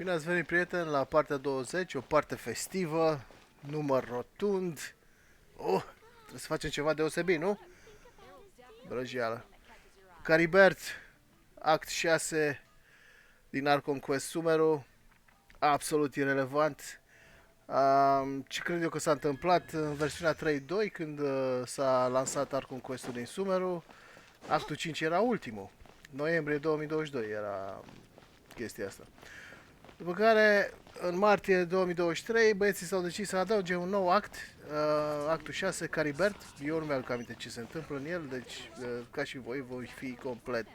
Bine ați venit, prieteni, la partea 20, o parte festivă, număr rotund. Oh, trebuie să facem ceva deosebit, nu? Brăjeală. Caribert, Act 6 din Archon Quest Sumeru, absolut irelevant. Ce cred eu că s-a întâmplat în versiunea 3.2 când s-a lansat Archon Quest-ul din Sumeru. Actul 5 era ultimul. Noiembrie 2022 era chestia asta. După care, în martie 2023, băieții s-au decis să adauge un nou act, actul 6, Caribert. Eu nu mi-aduc aminte ce se întâmplă în el, deci, ca și voi fi complet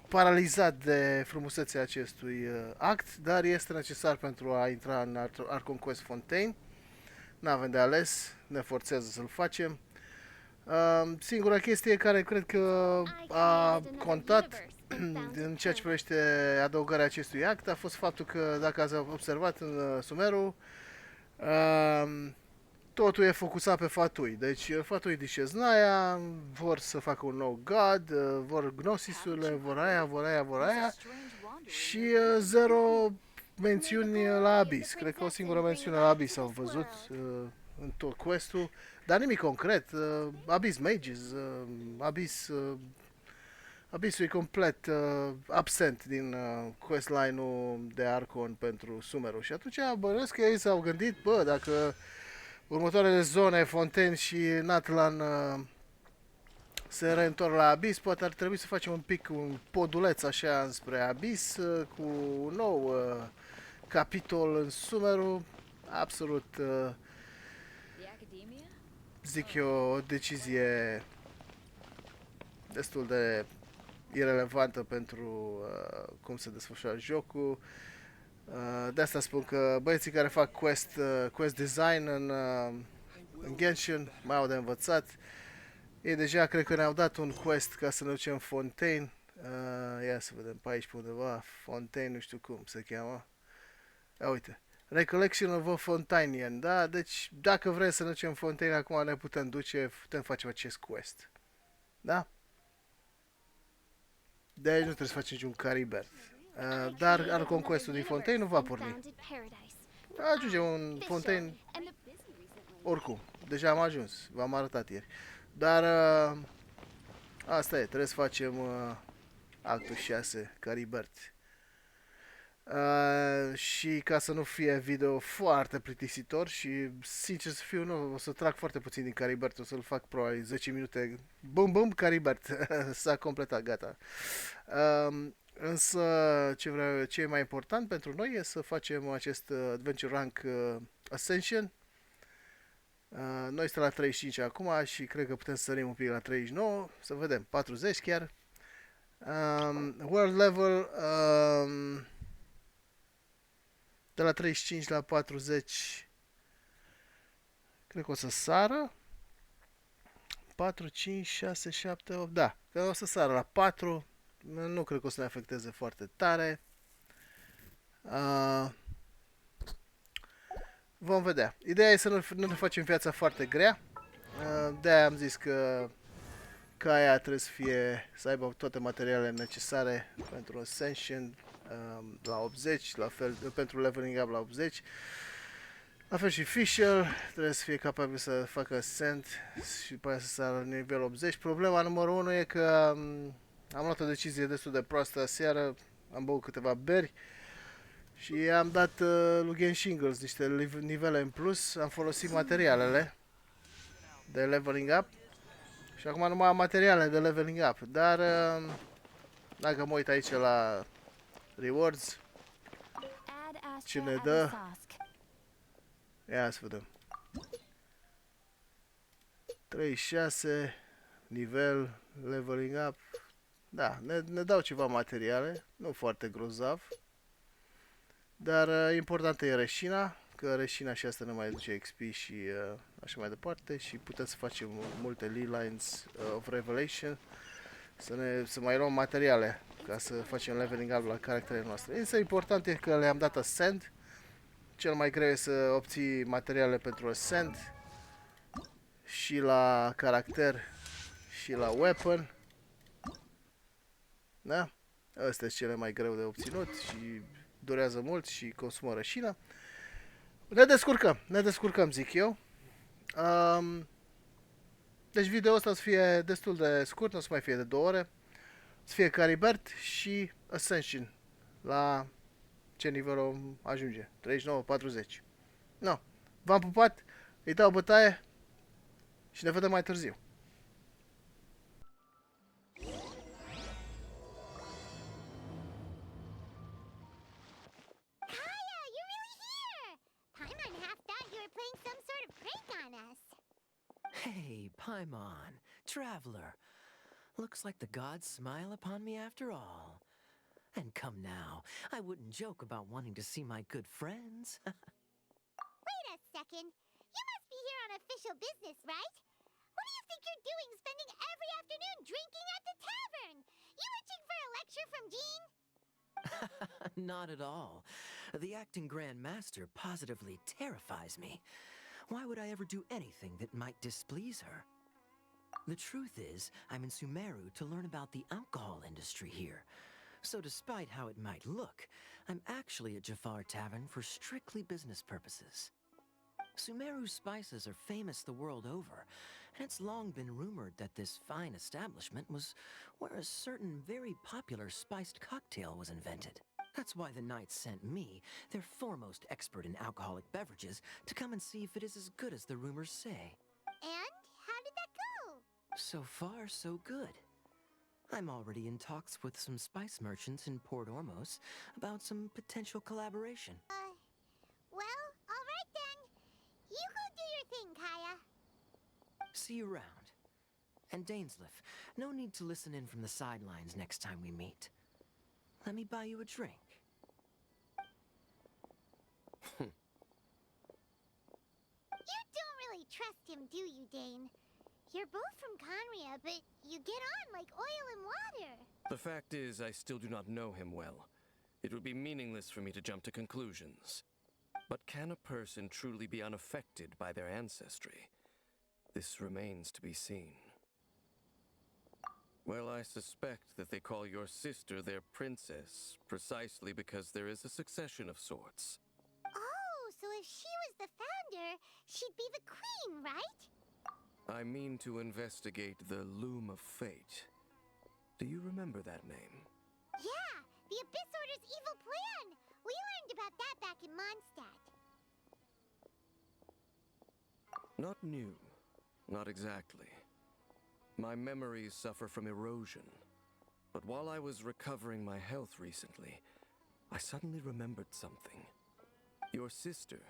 paralizat de frumusețea acestui act, dar este necesar pentru a intra în Archon Quest Fontaine. N-avem de ales, ne forțează să-l facem. Singura chestie care cred că a contat în ceea ce privește adăugarea acestui act a fost faptul că, dacă ați observat în Sumeru, totul e focusat pe fatui. Deci fatui dișeznaia, vor să facă un nou god, vor gnosisurile, vor aia și zero mențiuni la Abyss. Cred că o singură mențiune la Abyss au văzut în tot quest-ul, dar nimic concret. Abyss Mages, Abyss-ul e complet absent din questline-ul de Archon pentru Sumeru. Și atunci bănuiesc că ei s-au gândit, bă, dacă următoarele zone, Fontaine și Natlan, se reîntorc la Abyss, poate ar trebui să facem un poduleț așa spre Abyss, cu un nou capitol în Sumeru. Absolut, zic eu, o decizie destul de irelevantă pentru cum se desfășoară jocul. De asta spun că băieții care fac quest design în Genshin mai au de învățat. Ei deja cred că ne-au dat un quest ca să ne ducem Fontaine. Ia să vedem pe aici pe undeva. Fontaine, nu știu cum se cheamă. Ia uite. Recollection of a Fontainian. Da, deci dacă vrem să ne ducem Fontaine acum ne putem duce, putem face acest quest. Da? Deci nu trebuie să facem niciun Caribert. Dar Archon Quest-ul din Fontaine nu va porni. Ajungem în Fontaine oricum. Deja am ajuns. V-am arătat ieri. Dar asta e. Trebuie să facem actul 6, Caribert. Și ca să nu fie video foarte plictisitor și sincer să fiu, nu, o să trag foarte puțin din Caribert, o să-l fac probabil 10 minute, bum bum, Caribert, s-a completat, gata. Însă ce e mai important pentru noi e să facem acest Adventure Rank Ascension. Noi suntem la 35 acum și cred că putem să sărim un pic la 39, să vedem, 40 chiar. World level, de la 35 la 40, cred că o să sară. 4, 5, 6, 7, 8, da, că o să sară la 4, nu cred că o să ne afecteze foarte tare. Vom vedea. Ideea e să nu ne facem viața foarte grea. De-aia am zis că aia trebuie să aibă toate materialele necesare pentru Ascension la 80, la fel pentru leveling up la 80. La fel și Fischl trebuie să fie capabil să facă Ascent și după aia să sară la nivel 80. Problema numărul 1 e că am luat o decizie destul de proastă aseară, am băut câteva beri și am dat lui Genshin niște nivele în plus, am folosit materialele de leveling up și acum nu mai am materiale de leveling up, dar dacă mă uit aici la rewards, ce ne dă, ia să vedem, 36 nivel leveling up, da, ne dau ceva materiale, nu foarte grozav, dar important e reșina, că reșina și asta ne mai duce XP și așa mai departe și putem să facem multe lines of revelation, să mai luăm materiale ca să facem leveling up la caracterele noastre. Însă important e că le-am dat Ascend. Cel mai greu e să obții materiale pentru Ascend și la caracter și la weapon. Da? Astea sunt cele mai greu de obținut și durează mult și consumă rășină. Ne descurcăm, zic eu. Deci video ăsta o să fie destul de scurt, nu o să mai fie de 2 ore. O să fie Caribert și Ascension. La ce nivel ajunge? 39-40. No. V-am pupat, îi dau bătaie și ne vedem mai târziu. Hey, Paimon, traveler. Looks like the gods smile upon me after all. And come now, I wouldn't joke about wanting to see my good friends. Wait a second. You must be here on official business, right? What do you think you're doing spending every afternoon drinking at the tavern? You itching for a lecture from Jean? Not at all. The acting Grand Master positively terrifies me. Why would I ever do anything that might displease her? The truth is, I'm in Sumeru to learn about the alcohol industry here. So despite how it might look, I'm actually at Jafar Tavern for strictly business purposes. Sumeru's spices are famous the world over, and it's long been rumored that this fine establishment was where a certain very popular spiced cocktail was invented. That's why the knights sent me, their foremost expert in alcoholic beverages, to come and see if it is as good as the rumors say. And how did that go? So far, so good. I'm already in talks with some spice merchants in Port Ormos about some potential collaboration. Well, all right then. You go do your thing, Kaya. See you around. And Dainsleif, no need to listen in from the sidelines next time we meet. Let me buy you a drink. You don't really trust him, do you, Dane? You're both from Conria, but you get on like oil and water. The fact is, I still do not know him well. It would be meaningless for me to jump to conclusions. But can a person truly be unaffected by their ancestry? This remains to be seen. Well, I suspect that they call your sister their princess, precisely because there is a succession of sorts. Oh, so if she was the founder, she'd be the queen, right? I mean to investigate the Loom of Fate. Do you remember that name? Yeah, the Abyss Order's evil plan. We learned about that back in Mondstadt. Not new. Not exactly. My memories suffer from erosion. But while I was recovering my health recently, I suddenly remembered something. Your sister.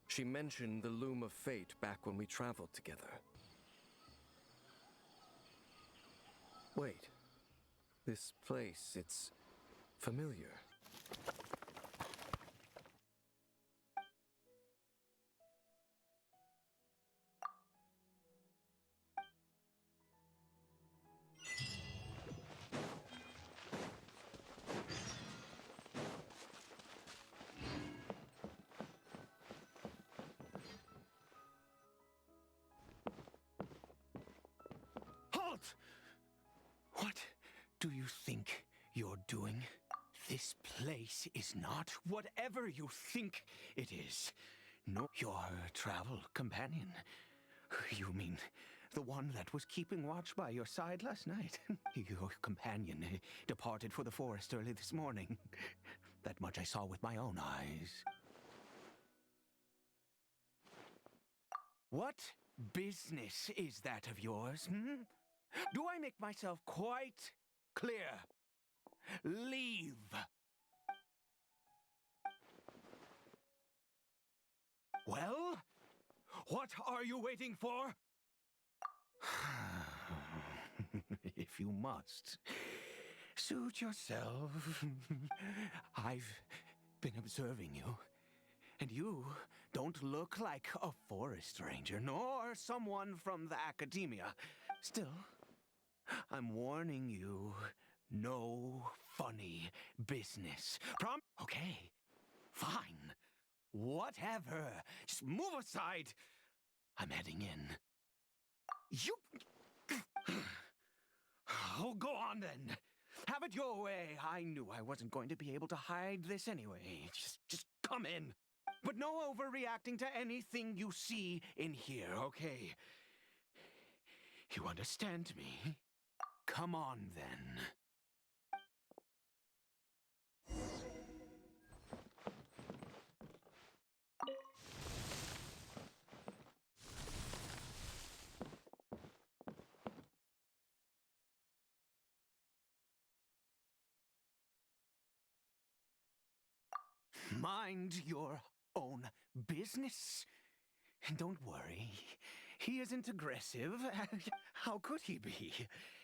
She mentioned the Loom of Fate back when we traveled together. Wait. This place, it's familiar. Halt! What do you think you're doing? This place is not whatever you think it is. No, your travel companion. You mean the one that was keeping watch by your side last night? Your companion departed for the forest early this morning. That much I saw with my own eyes. What business is that of yours, hmm? Do I make myself quite clear? Leave! Well, what are you waiting for? If you must, suit yourself. I've been observing you, and you don't look like a forest ranger, nor someone from the academia. Still, I'm warning you, no funny business. Okay, fine. Whatever. Just move aside. I'm heading in. You... Oh, go on then. Have it your way. I knew I wasn't going to be able to hide this anyway. Just come in. But no overreacting to anything you see in here, okay? You understand me? Come on, then. Mind your own business. And don't worry, he isn't aggressive. How could he be?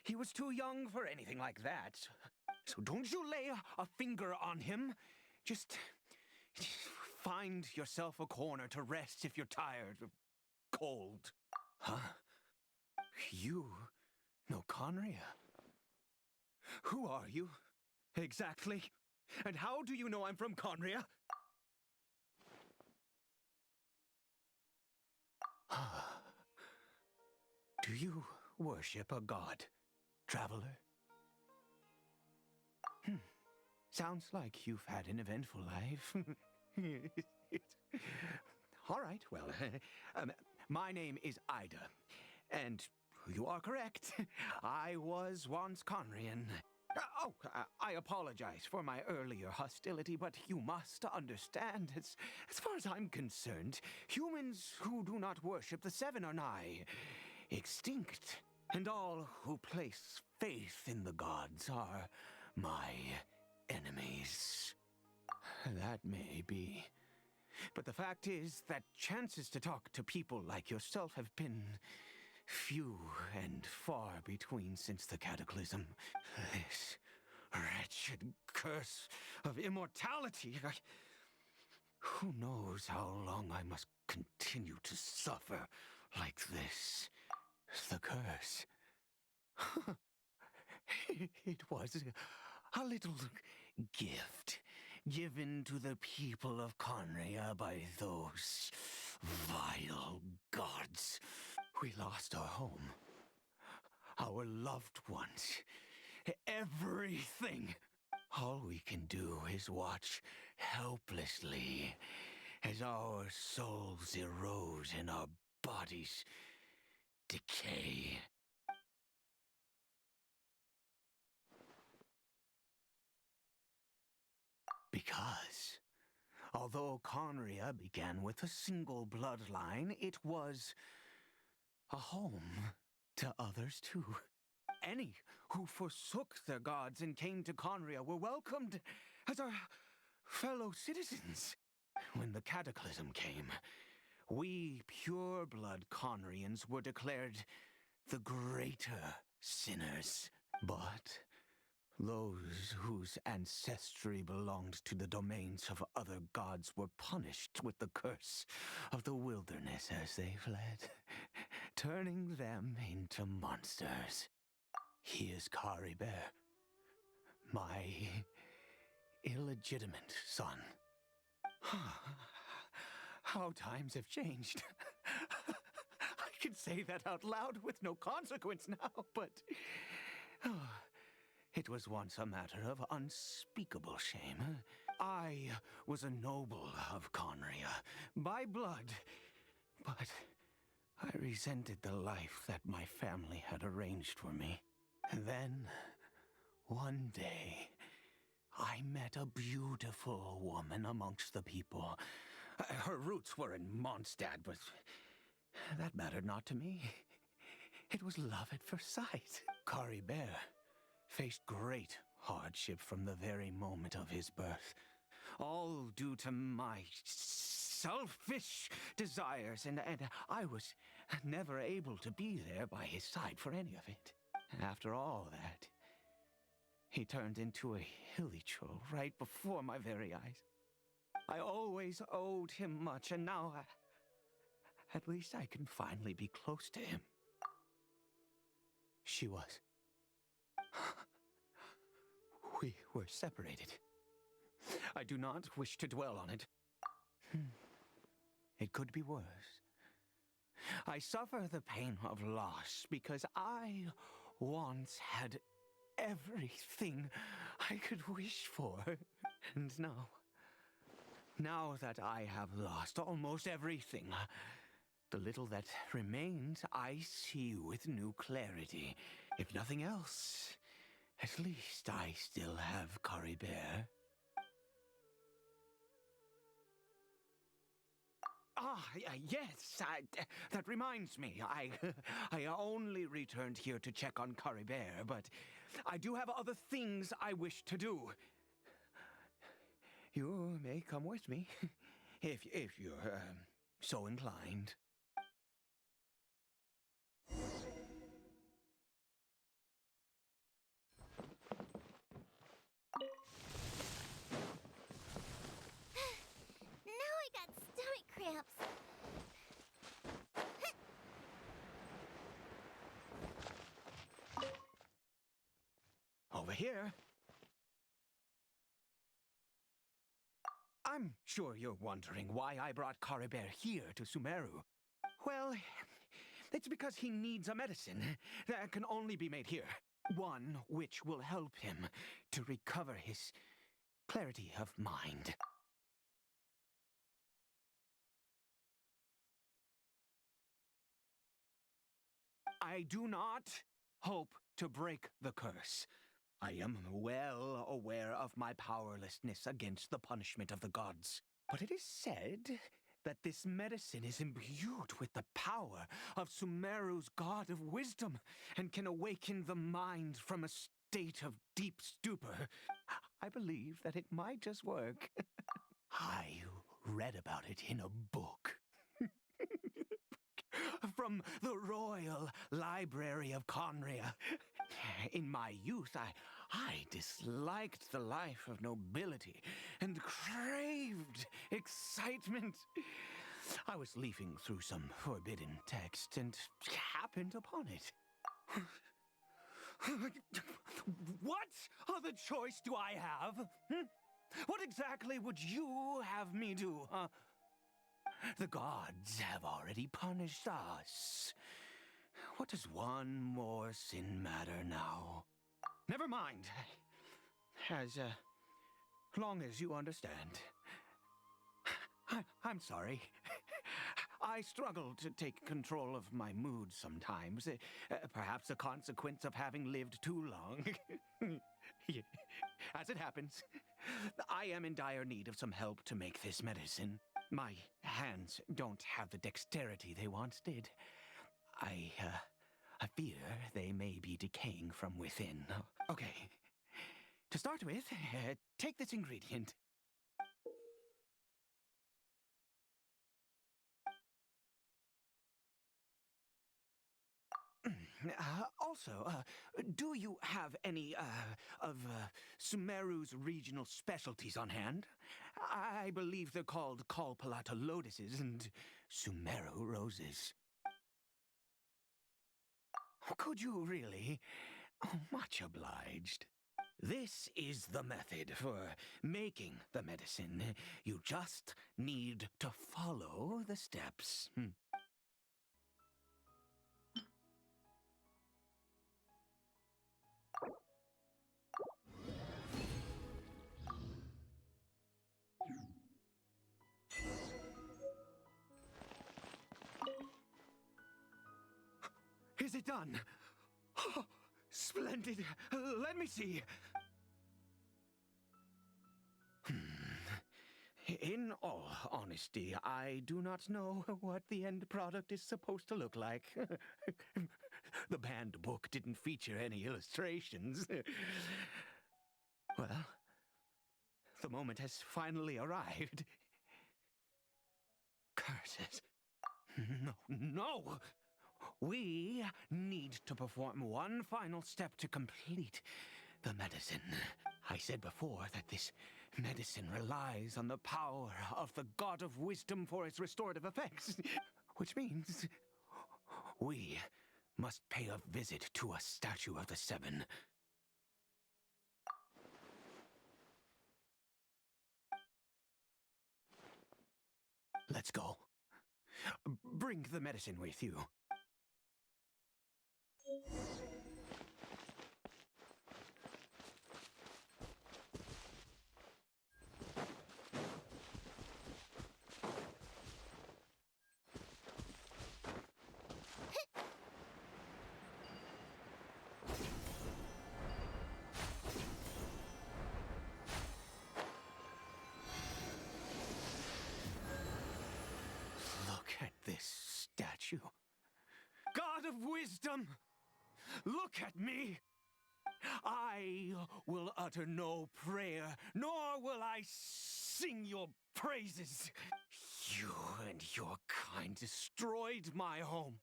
He was too young for anything like that. So don't you lay a finger on him. Just find yourself a corner to rest if you're tired or cold. Huh? You know Conria? Who are you, exactly? And how do you know I'm from Conria? Do you worship a god, traveler? Sounds like you've had an eventful life. All right, well, my name is Ida, and you are correct. I was once Conrian. I apologize for my earlier hostility, but you must understand, as far as I'm concerned, humans who do not worship the Seven are nigh extinct, and all who place faith in the gods are my enemies. That may be. But the fact is that chances to talk to people like yourself have been few and far between since the cataclysm. This wretched curse of immortality. Who knows how long I must continue to suffer like this? The curse. It was a little gift given to the people of Conria by those vile gods. We lost our home, our loved ones, everything. All we can do is watch helplessly as our souls erode and our bodies decay. Because, although Conria began with a single bloodline, it was a home to others too. Any who forsook their gods and came to Conria were welcomed as our fellow citizens. When the cataclysm came, we pure-blood Conrians were declared the greater sinners. But those whose ancestry belonged to the domains of other gods were punished with the curse of the wilderness as they fled, turning them into monsters. He is Caribert, my illegitimate son. How times have changed. I can say that out loud with no consequence now, but it was once a matter of unspeakable shame. I was a noble of Conria, by blood, but I resented the life that my family had arranged for me. And then, one day, I met a beautiful woman amongst the people. Her roots were in Mondstadt, but that mattered not to me. It was love at first sight. Caribert faced great hardship from the very moment of his birth, all due to my selfish desires, and I was never able to be there by his side for any of it. After all that, he turned into a hilichurl right before my very eyes. I always owed him much, and now at least I can finally be close to him. She was. We were separated. I do not wish to dwell on it. It could be worse. I suffer the pain of loss because I once had everything I could wish for. And now that I have lost almost everything, the little that remains I see with new clarity. If nothing else, at least I still have Caribert. Yes, that reminds me. I only returned here to check on Caribert, but I do have other things I wish to do. You may come with me, if you're so inclined. Now I got stomach cramps. Over here. I'm sure you're wondering why I brought Caribert here to Sumeru. Well, it's because he needs a medicine that can only be made here. One which will help him to recover his clarity of mind. I do not hope to break the curse. I am well aware of my powerlessness against the punishment of the gods. But it is said that this medicine is imbued with the power of Sumeru's god of wisdom and can awaken the mind from a state of deep stupor. I believe that it might just work. I read about it in a book. From the Royal Library of Conria. In my youth, I disliked the life of nobility and craved excitement. I was leafing through some forbidden text and happened upon it. What other choice do I have? What exactly would you have me do, huh? The gods have already punished us. What does one more sin matter now? Never mind. As long as you understand. I'm sorry. I struggle to take control of my mood sometimes. Perhaps a consequence of having lived too long. As it happens, I am in dire need of some help to make this medicine. My hands don't have the dexterity they once did. I fear they may be decaying from within. Okay. To start with, take this ingredient. Also, do you have any, of Sumeru's regional specialties on hand? I believe they're called Kalpalata lotuses and Sumeru roses. Could you really? Oh, much obliged. This is the method for making the medicine. You just need to follow the steps. Is it done? Oh, splendid. Let me see. In all honesty, I do not know what the end product is supposed to look like. The banned book didn't feature any illustrations. Well, the moment has finally arrived. Curses. No! We need to perform one final step to complete the medicine. I said before that this medicine relies on the power of the god of wisdom for its restorative effects, which means we must pay a visit to a statue of the Seven. Let's go. Bring the medicine with you. wisdom. Look at me. I will utter no prayer, nor will I sing your praises. You and your kind destroyed my home,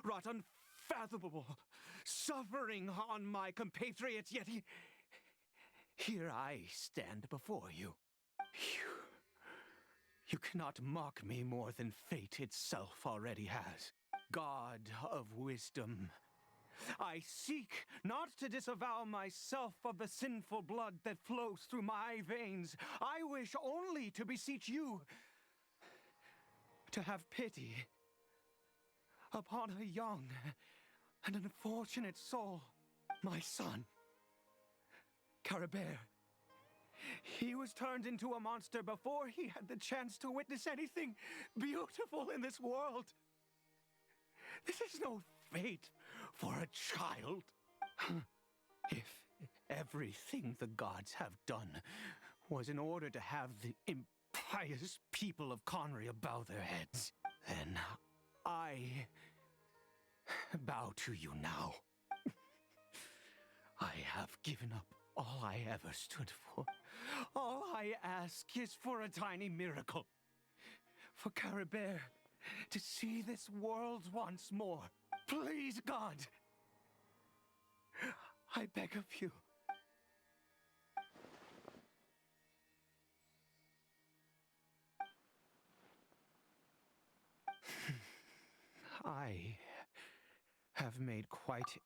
wrought unfathomable suffering on my compatriots, yet here I stand before you. You cannot mock me more than fate itself already has. God of wisdom, I seek not to disavow myself of the sinful blood that flows through my veins. I wish only to beseech you to have pity upon a young and unfortunate soul, my son, Caribert. He was turned into a monster before he had the chance to witness anything beautiful in this world. This is no fate for a child. If everything the gods have done was in order to have the impious people of Conry bow their heads, then I bow to you now. I have given up all I ever stood for. All I ask is for a tiny miracle. For Caribert to see this world once more. Please, God. I beg of you. I have made quite...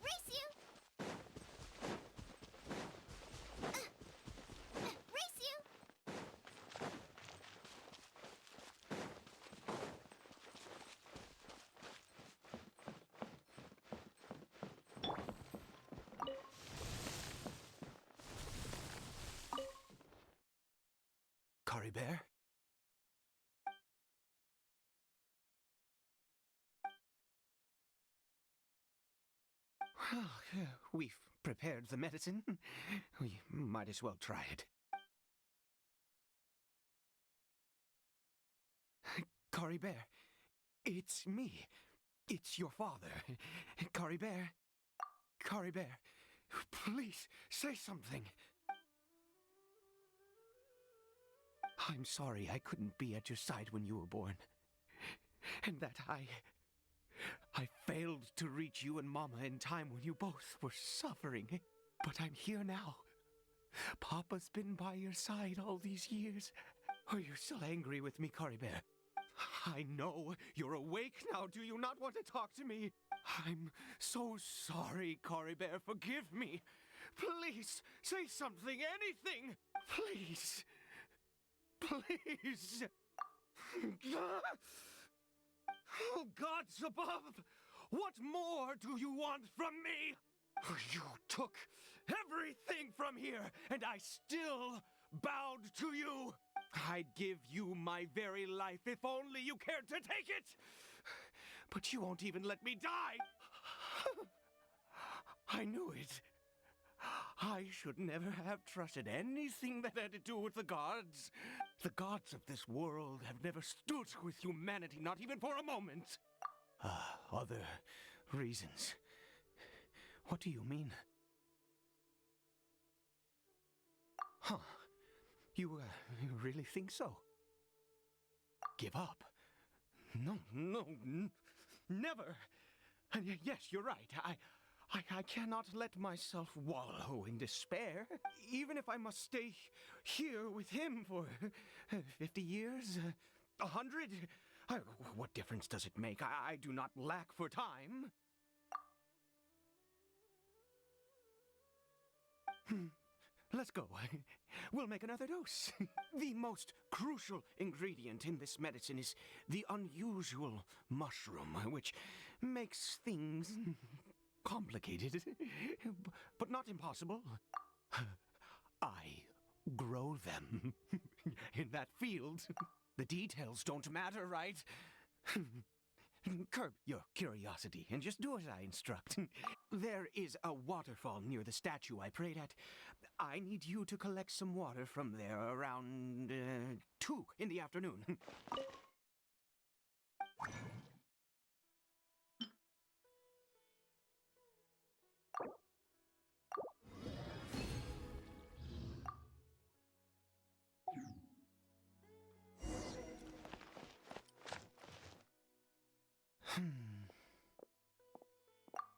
Race you! Race you! Caribert? Well, we've prepared the medicine. We might as well try it. Caribert, it's me. It's your father. Caribert. Caribert, please say something. I'm sorry I couldn't be at your side when you were born. And that I failed to reach you and Mama in time when you both were suffering. But I'm here now. Papa's been by your side all these years. Are you still angry with me, Caribert? I know you're awake now. Do you not want to talk to me? I'm so sorry, Caribert. Forgive me. Please, say something, anything. Please. Please. Oh, gods above! What more do you want from me? You took everything from here, and I still bowed to you. I'd give you my very life if only you cared to take it. But you won't even let me die. I knew it. I should never have trusted anything that had to do with the gods. The gods of this world have never stood with humanity, not even for a moment. Other reasons. What do you mean? Huh. You really think so? Give up? No, never. And yes, you're right. I cannot let myself wallow in despair. Even if I must stay here with him for 50 years, 100. What difference does it make? I do not lack for time. Let's go. We'll make another dose. The most crucial ingredient in this medicine is the unusual mushroom, which makes things complicated, but not impossible. I grow them in that field. The details don't matter, right? Curb your curiosity and just do as I instruct. There is a waterfall near the statue I prayed at. I need you to collect some water from there around 2 in the afternoon.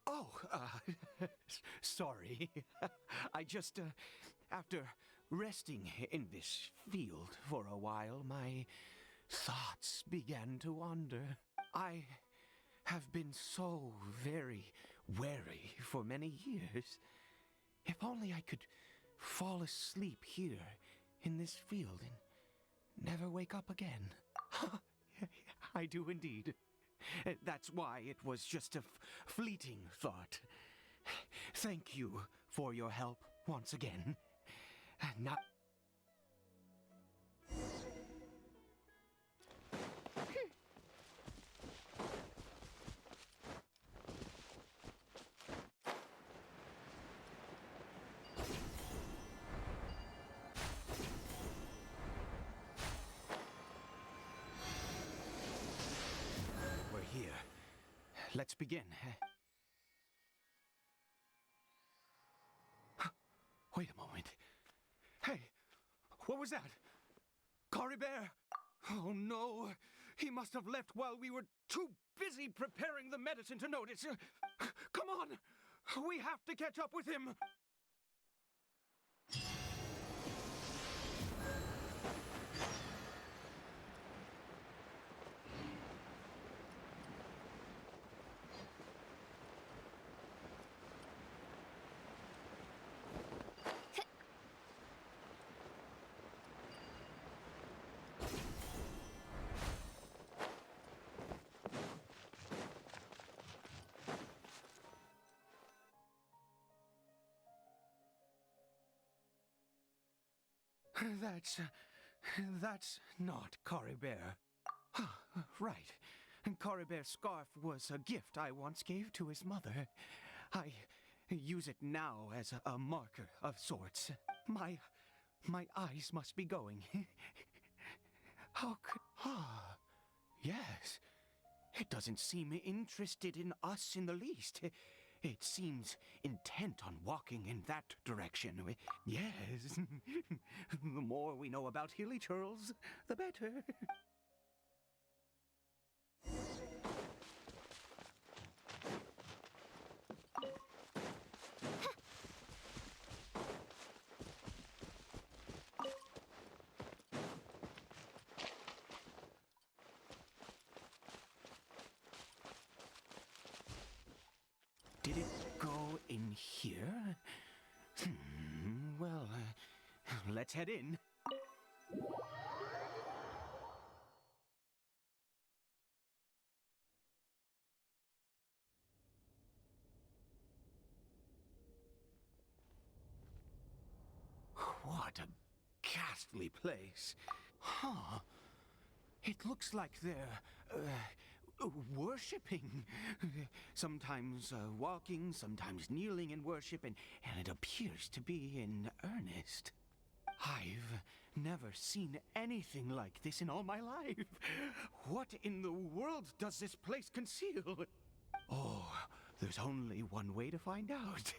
Oh, sorry. I just, after resting in this field for a while, my thoughts began to wander. I have been so very wary for many years. If only I could fall asleep here in this field and never wake up again. I do indeed. That's why it was just a fleeting thought. Thank you for your help once again. Now... We're here. Let's begin. Wait a moment. Hey, what was that? Caribert! Oh no, he must have left while we were too busy preparing the medicine to notice. Come on, we have to catch up with him. That's not Caribert. Right. Caribert's scarf was a gift I once gave to his mother. I use it now as a marker of sorts. My eyes must be going. How could... Ah, yes. It doesn't seem interested in us in the least. It seems intent on walking in that direction. Yes. The more we know about hilly churls, the better. Did it go in here? Well, let's head in. What a ghastly place. Huh. It looks like they're, worshipping. Sometimes walking, sometimes kneeling in worship, and it appears to be in earnest. I've never seen anything like this in all my life. What in the world does this place conceal? Oh, there's only one way to find out.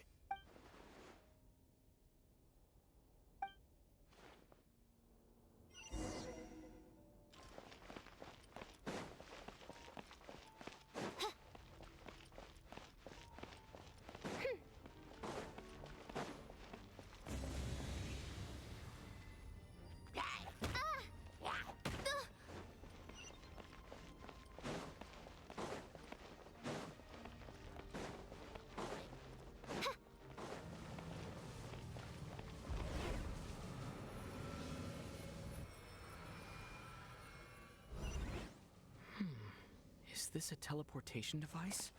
Is this a teleportation device?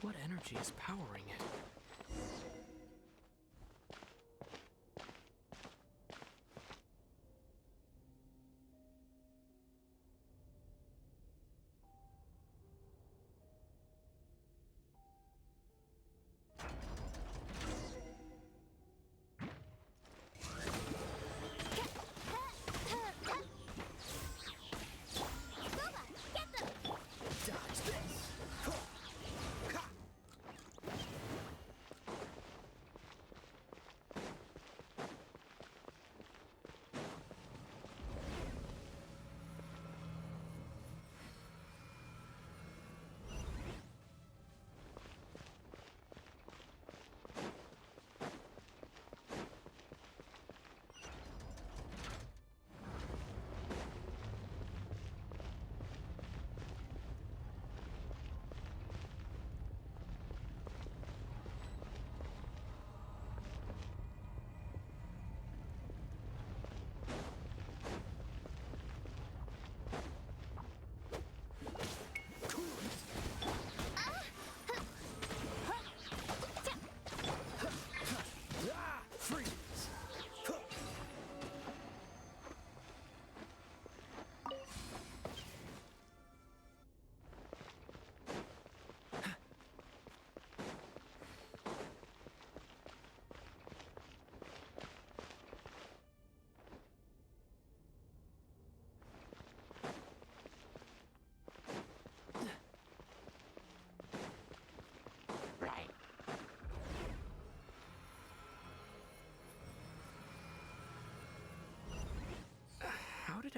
What energy is powering it?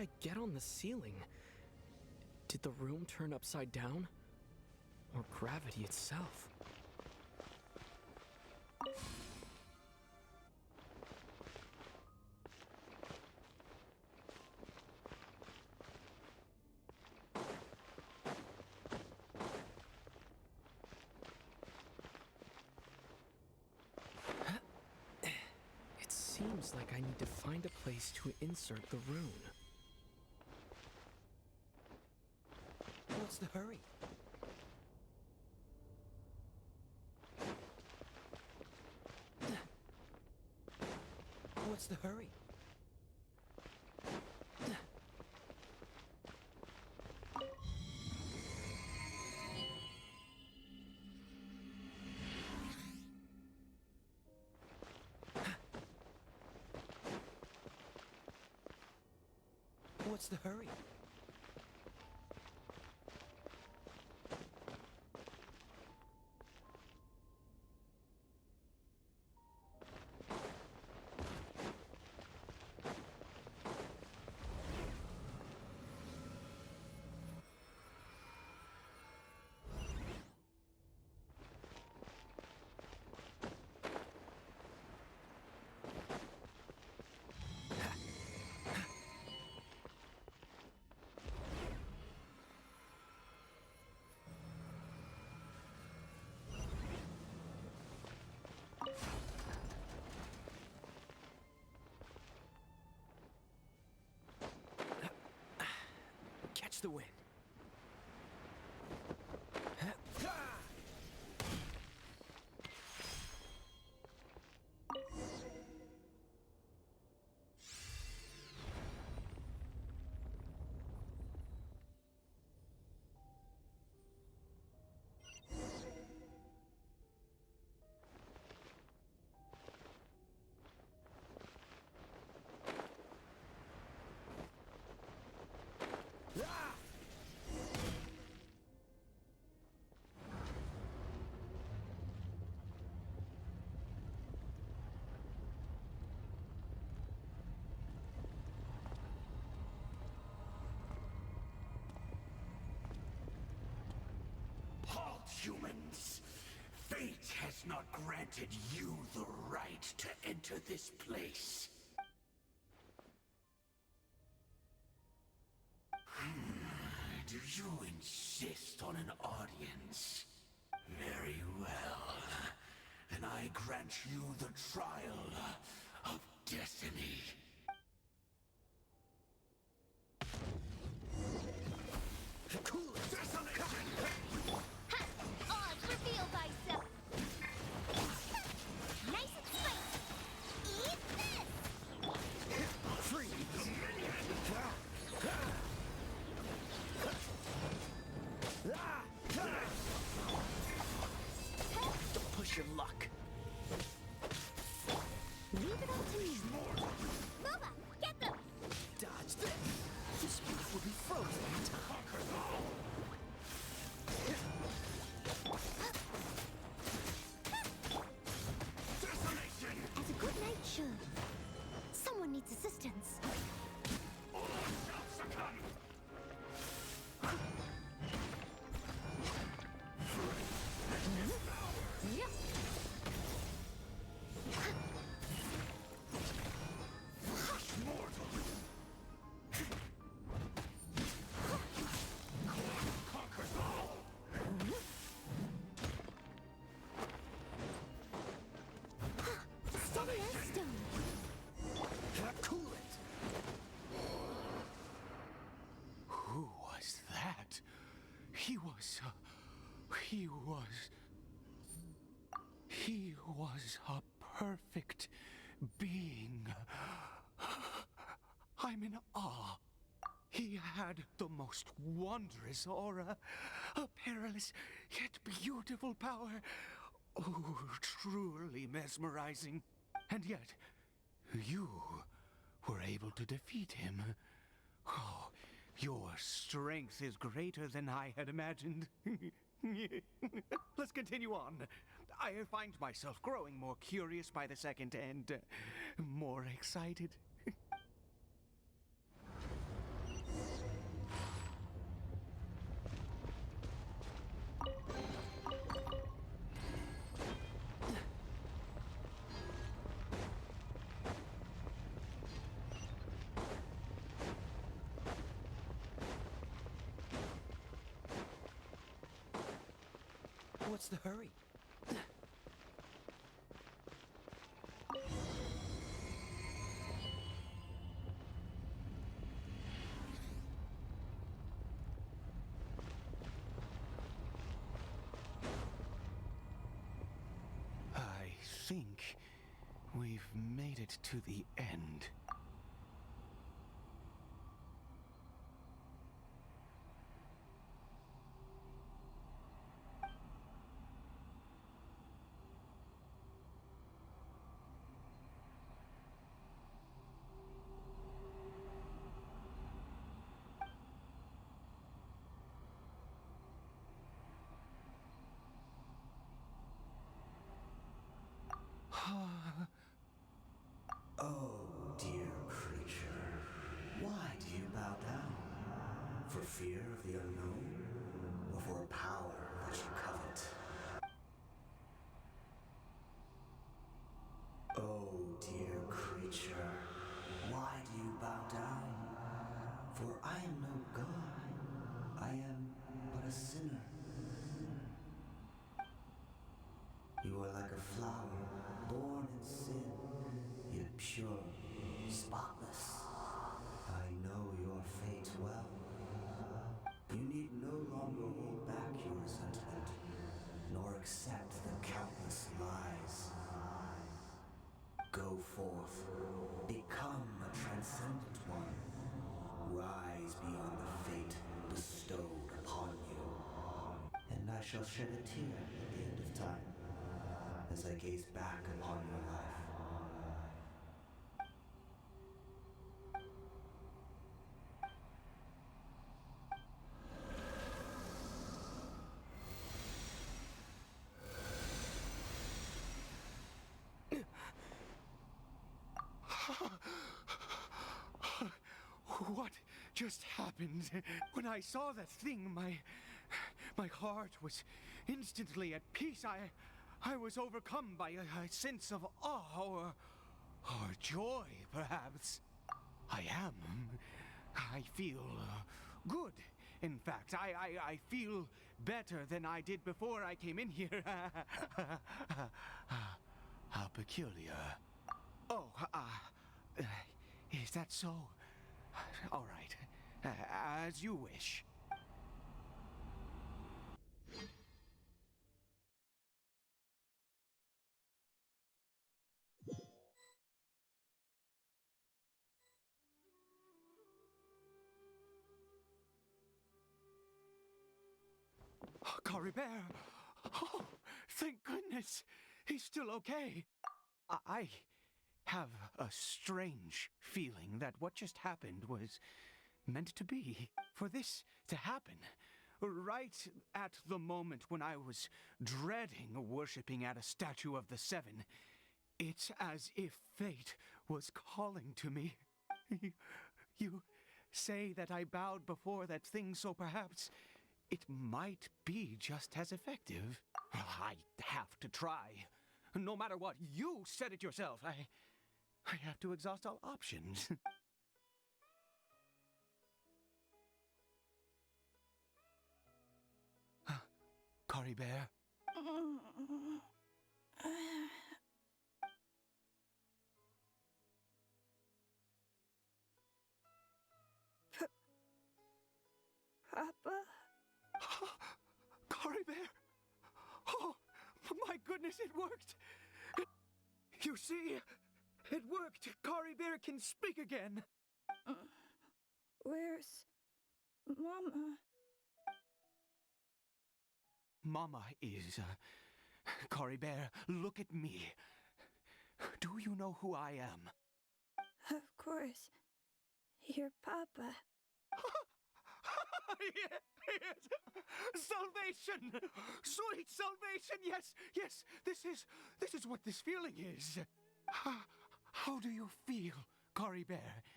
I get on the ceiling? Did the room turn upside down? Or gravity itself? It seems like I need to find a place to insert the rune. What's the hurry? What's the hurry? What's the hurry? Catch the wind. Halt, humans! Fate has not granted you the right to enter this place. Do you insist on an audience? Very well. Then I grant you the trial of destiny. Cool it. Desolation! Ha! Odds reveal thyself! Nice and spicy! Eat this! Freeze! Don't push your luck. Leave it all to me. Nova, get them! Dodge this. This spot will be frozen in time. Desolation! As a good knight should. Someone needs assistance. All shall succumb! Yep. Mortal! Conquers all! Steady as stone. Cool it. Who was that? He was a perfect being. I'm in awe. He had the most wondrous aura, a perilous yet beautiful power. Oh, truly mesmerizing. And yet, you were able to defeat him. Oh, your strength is greater than I had imagined. Let's continue on. I find myself growing more curious by the second and more excited. What's the hurry? I think we've made it to the end. Oh, dear creature, why do you bow down? For fear of the unknown? Or for a power that you covet? Oh, dear creature, why do you bow down? For I am no god. I am but a sinner. You are like a flower, born in sin, yet pure, spotless. I know your fate well. You need no longer hold back your resentment, nor accept the countless lies. Go forth, become a transcendent one. Rise beyond the fate bestowed upon you. And I shall shed a tear at the end of time, as I gaze back upon your life. What just happened? When I saw that thing, my heart was instantly at peace. I was overcome by a sense of awe or joy, perhaps. I am. I feel good. In fact, I feel better than I did before I came in here. How peculiar. Oh, is that so? All right, as you wish. Caribert! Oh, thank goodness! He's still okay. I have a strange feeling that what just happened was meant to be. For this to happen, right at the moment when I was dreading worshipping at a statue of the Seven, it's as if fate was calling to me. You say that I bowed before that thing, so perhaps it might be just as effective. I have to try. No matter what, you said it yourself. I have to exhaust all options. Caribert? Papa? Caribert! Oh, my goodness, it worked! You see, it worked! Caribert can speak again! Where's Mama? Mama is, Caribert, look at me. Do you know who I am? Of course. Your Papa. Yes! Salvation! Sweet salvation! Yes, yes! This is what this feeling is. How do you feel, Caribert?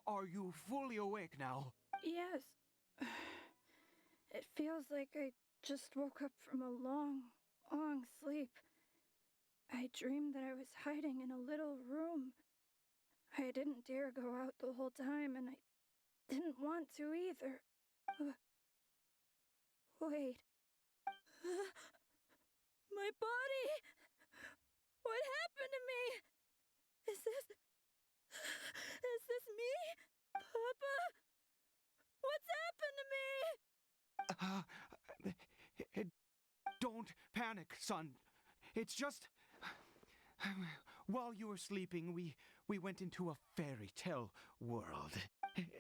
Are you fully awake now? Yes. It feels like I just woke up from a long, long sleep. I dreamed that I was hiding in a little room. I didn't dare go out the whole time, and I didn't want to either. Wait. My body! What happened to me? Is this me? Papa? What's happened to me? Don't panic, son. It's just... While you were sleeping, we went into a fairy tale world.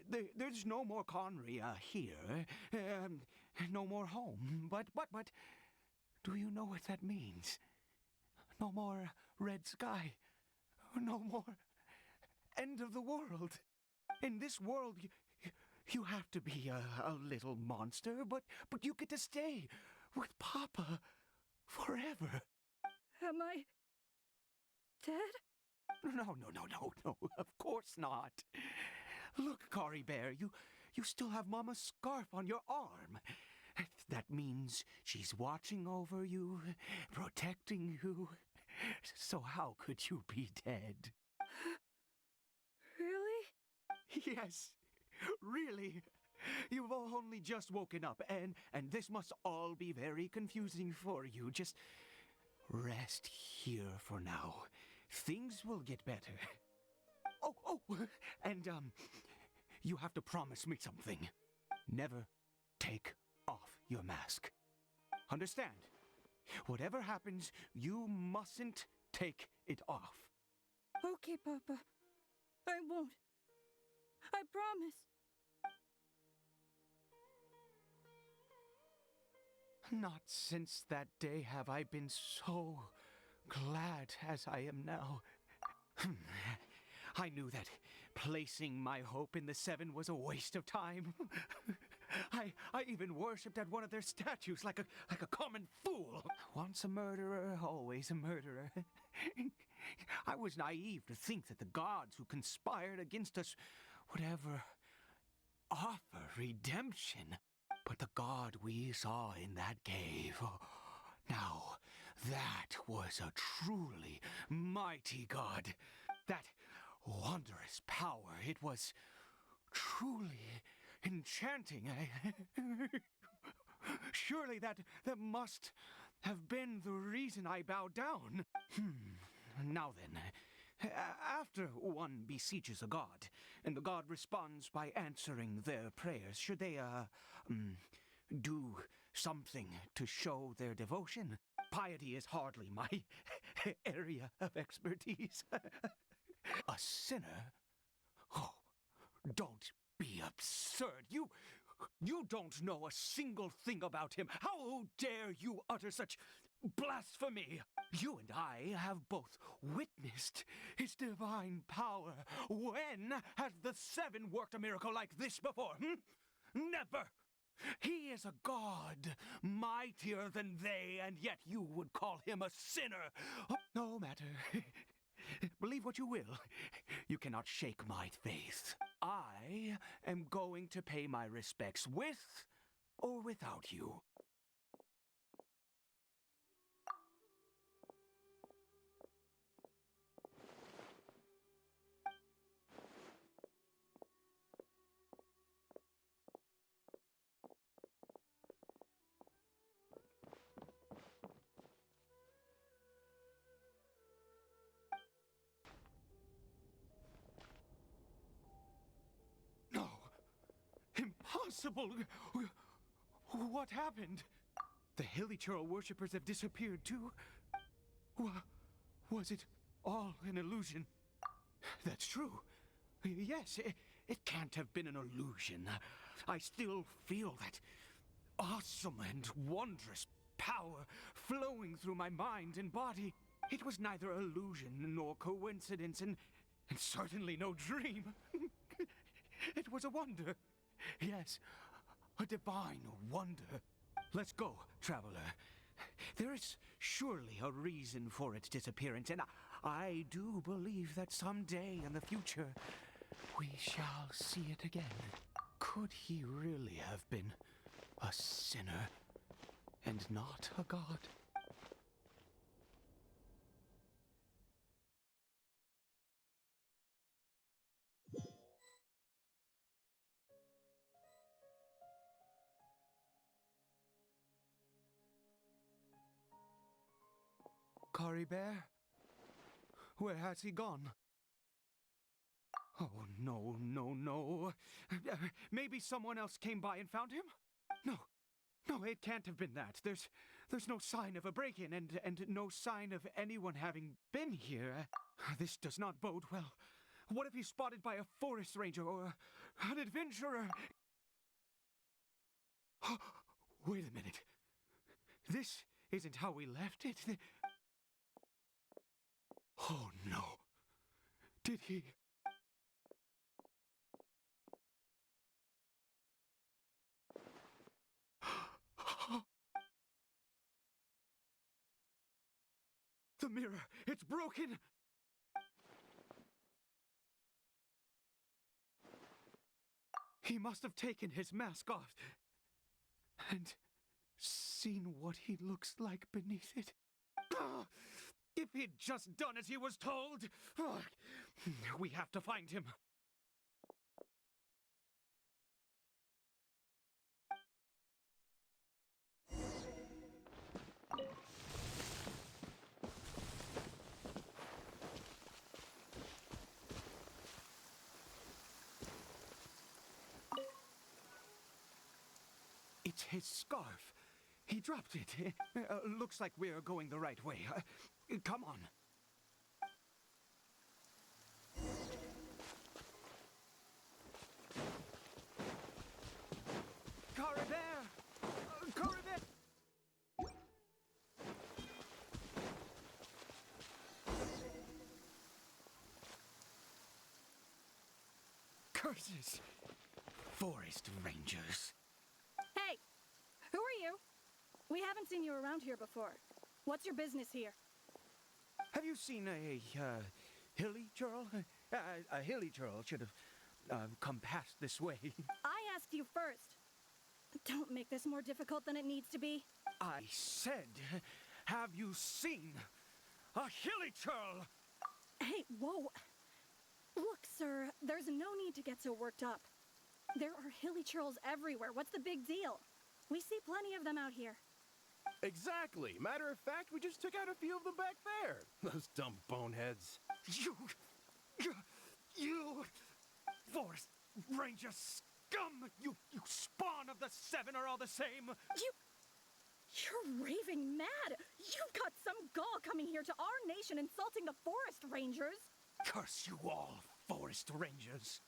There's no more Conria here. No more home. But, do you know what that means? No more red sky. No more end of the world. In this world, you have to be a little monster, but you get to stay with Papa forever. Am I dead? No, of course not. Look, Caribert, you still have Mama's scarf on your arm. That means she's watching over you, protecting you. So how could you be dead? Really? Yes, really. You've only just woken up, and this must all be very confusing for you. Just rest here for now. Things will get better. Oh, and you have to promise me something. Never take off your mask. Understand? Whatever happens, you mustn't take it off. Okay, Papa. I won't. I promise. Not since that day have I been so glad as I am now. I knew that placing my hope in the Seven was a waste of time. I even worshipped at one of their statues like a common fool. Once a murderer, always a murderer. I was naive to think that the gods who conspired against us would ever offer redemption. But the god we saw in that cave, now that was a truly mighty god. That wondrous power, it was truly enchanting. Surely that must have been the reason I bowed down. Now then, after one besieges a god, and the god responds by answering their prayers, should they, do something to show their devotion? Piety is hardly my area of expertise. A sinner? Oh, don't be absurd. You don't know a single thing about him. How dare you utter such blasphemy? You and I have both witnessed his divine power. When has the Seven worked a miracle like this before? Never! He is a god, mightier than they, and yet you would call him a sinner. No matter. Believe what you will. You cannot shake my faith. I am going to pay my respects with or without you. No! Impossible! What happened? The Hilly-Churl worshippers have disappeared too? Was it all an illusion? That's true. Yes, it can't have been an illusion. I still feel that awesome and wondrous power flowing through my mind and body. It was neither illusion nor coincidence, and certainly no dream. It was a wonder. Yes, a divine wonder. Let's go, traveler. There is surely a reason for its disappearance, and I do believe that someday in the future we shall see it again. Could he really have been a sinner and not a god? Caribert? Where has he gone? Oh, no, no, no. Maybe someone else came by and found him? No, no, it can't have been that. There's no sign of a break-in and no sign of anyone having been here. This does not bode well. What if he's spotted by a forest ranger or an adventurer? Wait a minute. This isn't how we left it. Oh, no. Did he... The mirror! It's broken! He must have taken his mask off and seen what he looks like beneath it. If he'd just done as he was told! We have to find him. It's his scarf. He dropped it. Looks like we're going the right way. Come on. Caribert! Caribert! Curses! Forest rangers. Hey! Who are you? We haven't seen you around here before. What's your business here? Have you seen a hilly churl? A hilly churl should have come past this way. I asked you first. Don't make this more difficult than it needs to be. I said, have you seen a hilly churl? Hey, whoa. Look, sir, there's no need to get so worked up. There are hilly churls everywhere. What's the big deal? We see plenty of them out here. Exactly. Matter of fact, we just took out a few of them back there. Those dumb boneheads. You forest ranger scum! You spawn of the seven are all the same! You're raving mad! You've got some gall coming here to our nation insulting the forest rangers! Curse you all, forest rangers!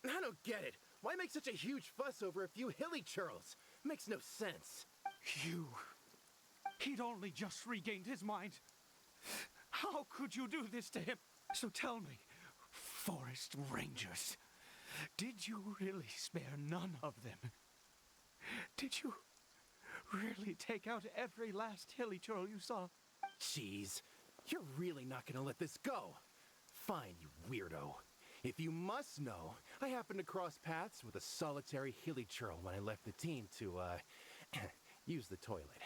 I don't get it. Why make such a huge fuss over a few hilly churls? Makes no sense. He'd only just regained his mind. How could you do this to him? So tell me, forest rangers, did you really spare none of them? Did you really take out every last hilly churl you saw? Jeez, you're really not gonna let this go. Fine, you weirdo. If you must know, I happened to cross paths with a solitary hilly churl when I left the team to, use the toilet.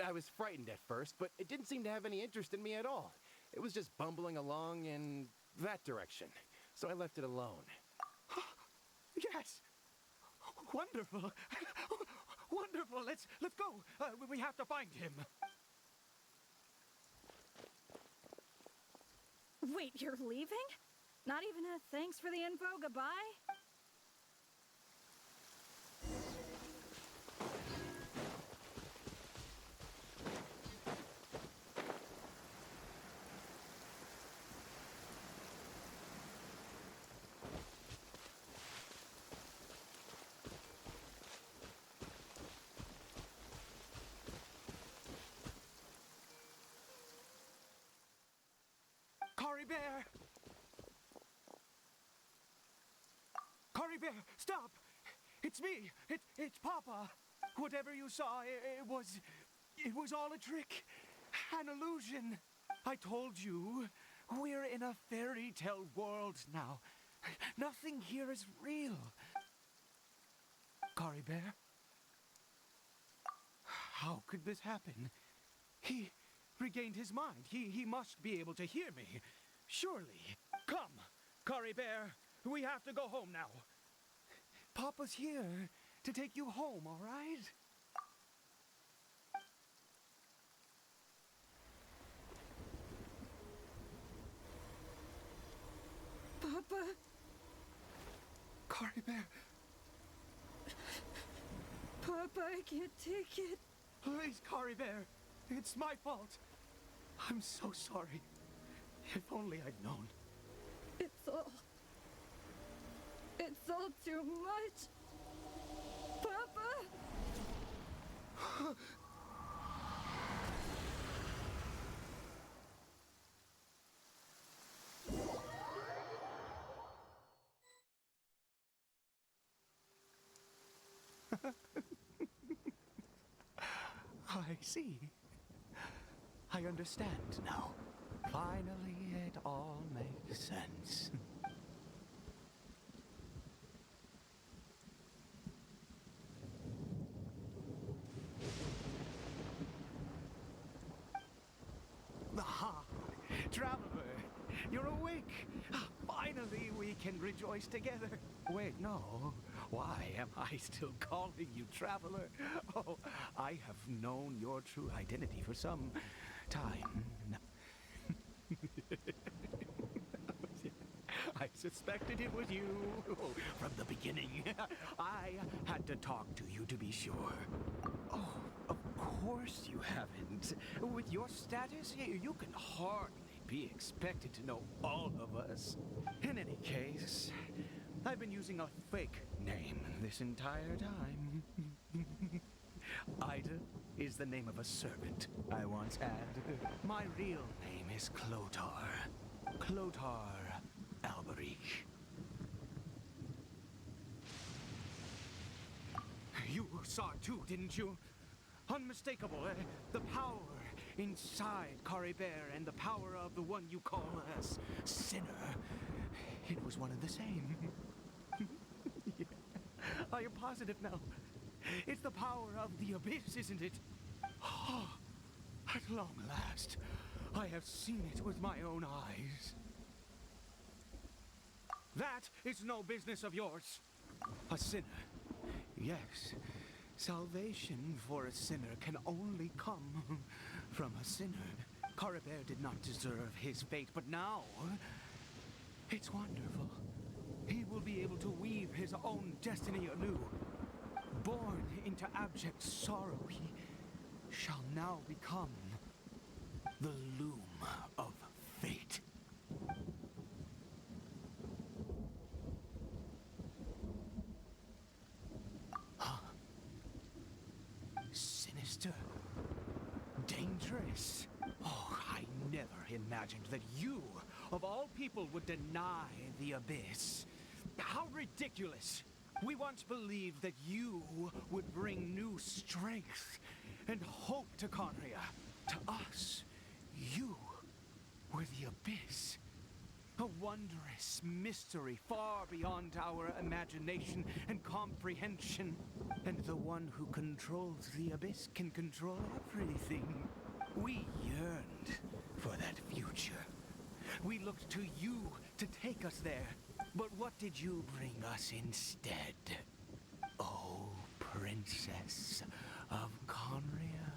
I was frightened at first, but it didn't seem to have any interest in me at all. It was just bumbling along in that direction, so I left it alone. Yes! Wonderful! Wonderful! Let's go! We have to find him! Wait, you're leaving? Not even a thanks for the info, goodbye? Caribert! Caribert, stop! It's me! It's Papa! Whatever you saw, it was all a trick. An illusion. I told you, we're in a fairy tale world now. Nothing here is real. Caribert? How could this happen? He regained his mind. He must be able to hear me. Surely. Come, Caribert. We have to go home now. Papa's here to take you home, all right? Papa, Caribert, Papa, I can't take it. please, Caribert. It's my fault. I'm so sorry. If only I'd known. It's all too much. Papa! I see. I understand now. Finally, it all makes sense. Aha! Traveler, you're awake! Finally, we can rejoice together. Wait, no. Why am I still calling you Traveler? Oh, I have known your true identity for some time. I suspected it was you from the beginning. I had to talk to you to be sure. Oh, of course you haven't. With your status here, you can hardly be expected to know all of us. In any case, I've been using a fake name this entire time. Ida is the name of a servant I once had. My real name is Clotar. Clotar Alberich. You saw it too, didn't you? Unmistakable, eh? The power inside Caribert and the power of the one you call a sinner. It was one and the same. Yeah. Are you positive now? It's the power of the abyss, isn't it? Oh, at long last, I have seen it with my own eyes. That is no business of yours. A sinner. Yes, salvation for a sinner can only come from a sinner. Caribert did not deserve his fate, but now it's wonderful. He will be able to weave his own destiny anew. Born into abject sorrow, he shall now become the loom of fate. Sinister. Dangerous. Oh, I never imagined that you, of all people, would deny the abyss. How ridiculous. We once believed that you would bring new strength and hope to Conria. To us, you were the abyss. A wondrous mystery far beyond our imagination and comprehension. And the one who controls the abyss can control everything. We yearned for that future. We looked to you to take us there. But what did you bring us instead? Oh, Princess of Conria.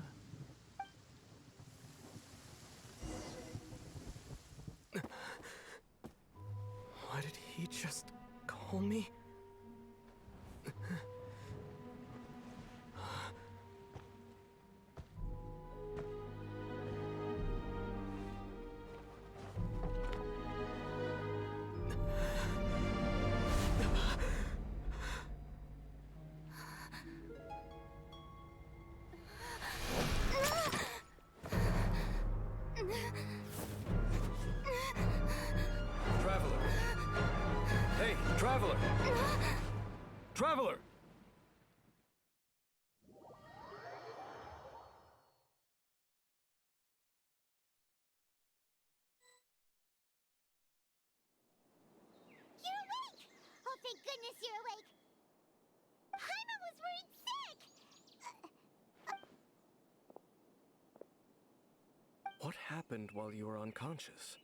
Why did he just call me? Traveler! Hey, Traveler! Traveler! You're awake! Oh, thank goodness you're awake! Paimon was worried sick! What happened while you were unconscious?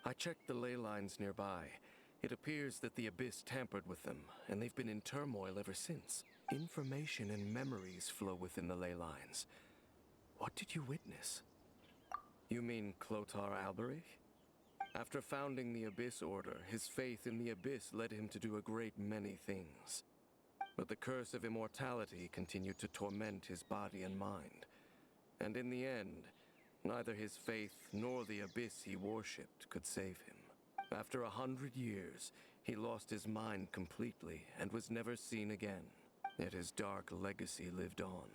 I checked the ley lines nearby. It appears that the Abyss tampered with them, and they've been in turmoil ever since. Information and memories flow within the ley lines. What did you witness? You mean Clotar Alberich? After founding the Abyss Order, his faith in the Abyss led him to do a great many things. But the curse of immortality continued to torment his body and mind. And in the end, neither his faith nor the Abyss he worshipped could save him. After 100 years, he lost his mind completely and was never seen again. Yet his dark legacy lived on.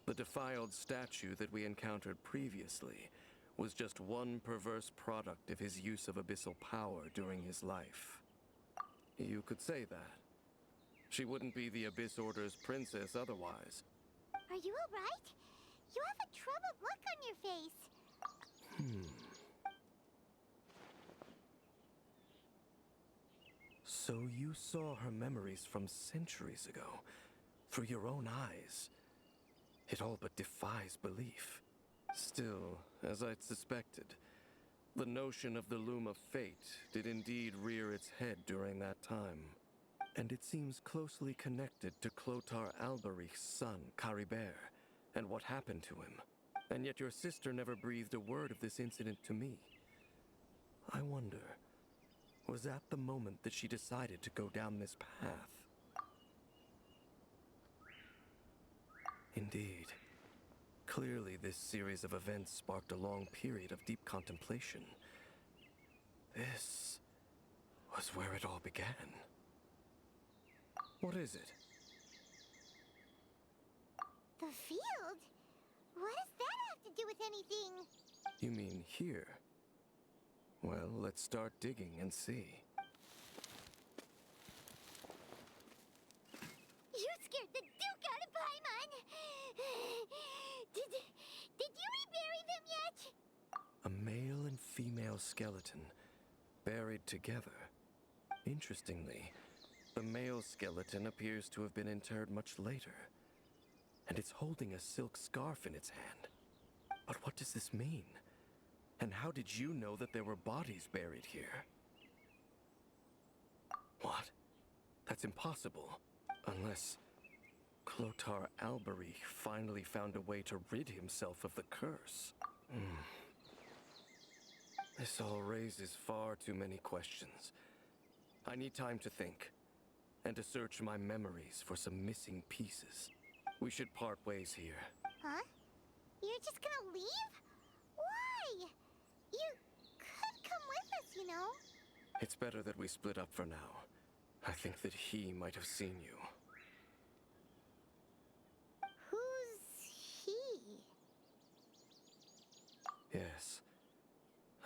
The defiled statue that we encountered previously was just one perverse product of his use of abyssal power during his life. You could say that. She wouldn't be the Abyss Order's princess otherwise. Are you alright? You have a troubled look on your face. So you saw her memories from centuries ago, through your own eyes. It all but defies belief. Still, as I'd suspected, the notion of the Loom of Fate did indeed rear its head during that time. And it seems closely connected to Clotar Alberich's son, Caribert, and what happened to him. And yet your sister never breathed a word of this incident to me. I wonder, was that the moment that she decided to go down this path? Indeed. Clearly, this series of events sparked a long period of deep contemplation. This was where it all began. What is it? The field? What does that have to do with anything? You mean here? Well, let's start digging and see. You scared the Duke out of Paimon! Did you rebury them yet? A male and female skeleton, buried together. Interestingly, the male skeleton appears to have been interred much later, and it's holding a silk scarf in its hand. But what does this mean? And how did you know that there were bodies buried here? What? That's impossible. Unless Clotar Alberich finally found a way to rid himself of the curse. This all raises far too many questions. I need time to think, and to search my memories for some missing pieces. We should part ways here. Huh? You're just gonna leave? Why? You could come with us, you know. It's better that we split up for now. I think that he might have seen you. Who's he? Yes.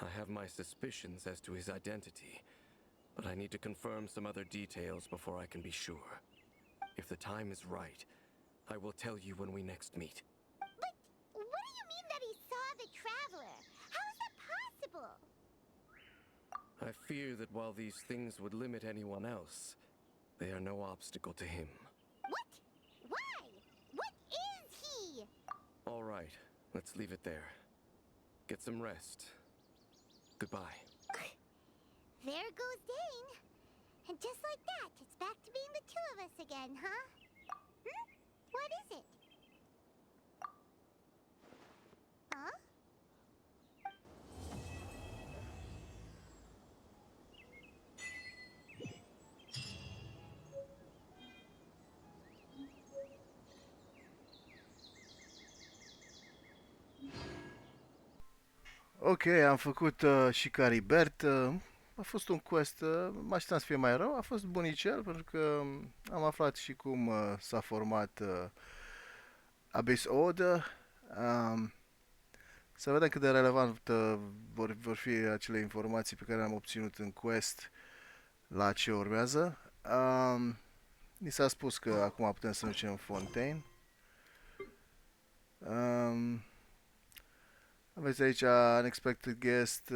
I have my suspicions as to his identity, but I need to confirm some other details before I can be sure. If the time is right, I will tell you when we next meet. But what do you mean that he saw the Traveler? How is that possible? I fear that while these things would limit anyone else, they are no obstacle to him. What? Why? What is he? All right, let's leave it there. Get some rest. Goodbye. There goes Dane. And just like that, it's back to being the two of us again, huh? What is it? Huh? Ok, am făcut și Caribert. A fost un quest, mă așteptam să fie mai rău, a fost bunicel pentru că am aflat și cum s-a format Abyss Order. Să vedem cât de relevant vor fi acele informații pe care le-am obținut în quest la ce urmează. Ni s-a spus că acum putem să ne ducem în Fontaine. Aveți aici Unexpected Guest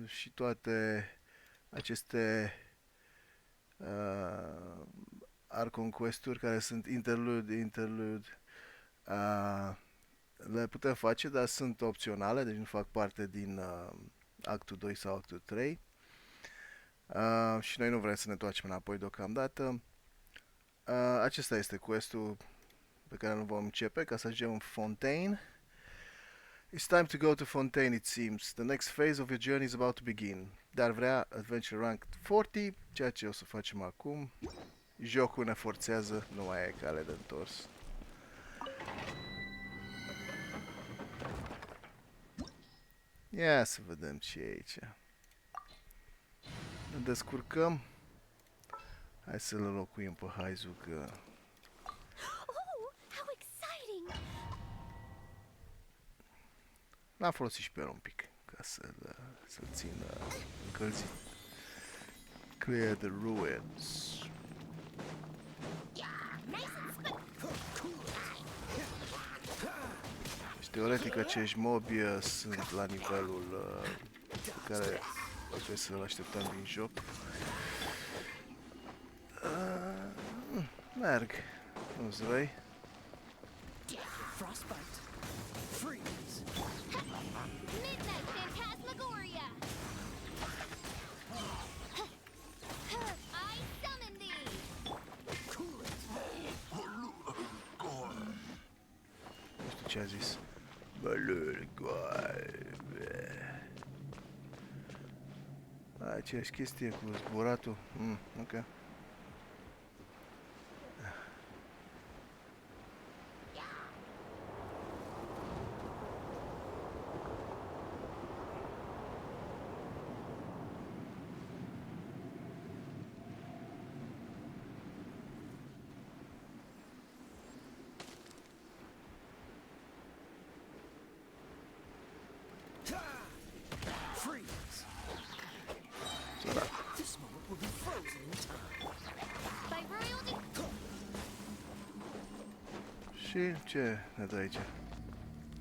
și toate aceste Archon Quest-uri care sunt interlude. Le putem face, dar sunt opționale, deci nu fac parte din actul 2 sau actul 3. Și noi nu vrem să ne întoarcem înapoi deocamdată. Acesta este quest-ul pe care îl vom începe ca să ajungem în Fontaine. It's time to go to Fontaine, it seems. The next phase of your journey is about to begin. Dar vrea Adventure Rank 40, ceea ce o să facem acum. Jocul ne forțează, nu mai e cale de întors. Ia să vedem ce e aici. Ne descurcăm. Hai să-l înlocuim pe Haizu că... Oh, how exciting! L-am folosit și pe el un pic ca să-l țin încălzit. Clear the ruins. Și teoretic acești mobi sunt la nivelul pe care trebuie să-l așteptăm din joc. Merg. Nu-ți răi. Frostbite. Freeze. Midnight Phantasmagoria! I summon thee! Nu știu ce a zis. Aceeași chestie cu zburatul. Ok. Freeze. This moment will be frozen in time. By royal Și ce ne dă aici?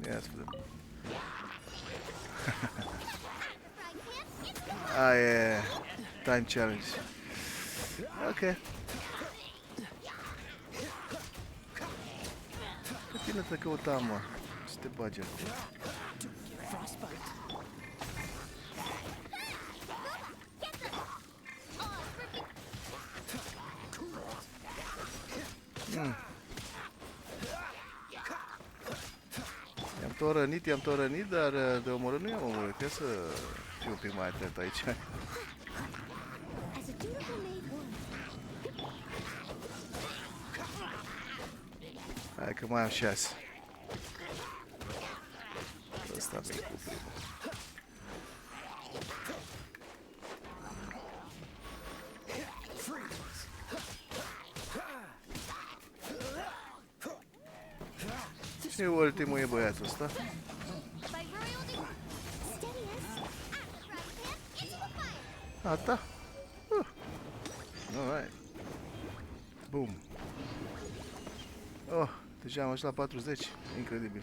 Ia să vedem. E time challenge. Ok. Pe tine te căutam, mă. Să te bagi acolo. Frostbite. I-am tot rănit, dar de omorât nu i-am omorât. Trebuie să fiu un pic mai atent aici. as a dutiful maid would. Hai că mai am 6. Ăsta mi-e cu primul. Și ultimul e băiatul ăsta. By royal steady as into the fire. Ata. Alright. Boom. Oh, deja am ajuns la 40. Incredibil.